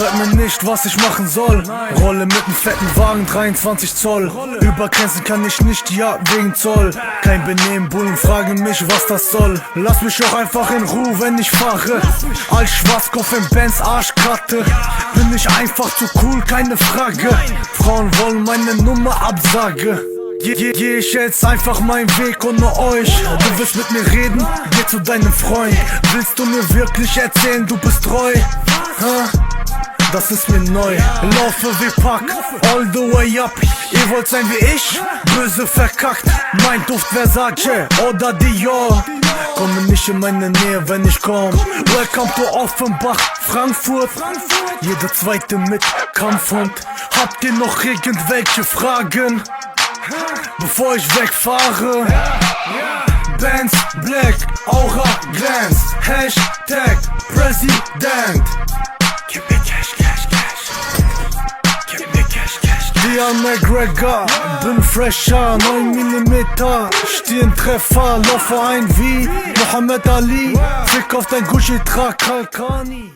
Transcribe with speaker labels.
Speaker 1: sag mir nicht, was ich machen soll. Rolle mit nem fetten Wagen, 23 Zoll. Über Grenzen kann ich nicht, ja, wegen Zoll. Kein Benehmen, Bullen fragen mich, was das soll. Lass mich auch einfach in Ruhe, wenn ich fahre. Als Schwarzkopf im Benz Arschkarte. Bin ich einfach zu cool, keine Frage. Frauen wollen meine Nummer, Absage. Geh ich jetzt einfach meinen Weg ohne euch. Du willst mit mir reden? Geh zu deinem Freund. Willst du mir wirklich erzählen, du bist treu? Das ist mir neu. Laufe wie Pack, all the way up. Ihr wollt sein wie ich? Böse verkackt. Mein Duft Versace oder Dior. Komme nicht in meine Nähe, wenn ich komm. Welcome to Offenbach, Frankfurt. Jeder zweite mit Kampfhund. Habt ihr noch irgendwelche Fragen? Bevor ich wegfahre. Benz, Black, Aura, glänzt. Hashtag Präsident. Gib mir Cash, Cash, Cash. Gib mir Cash, Cash, Cash. Dian McGregor, bin fresher, 9mm. Stirntreffer, laufe ein wie Muhammad Ali. Fick auf dein Gucci, trag Kalkani.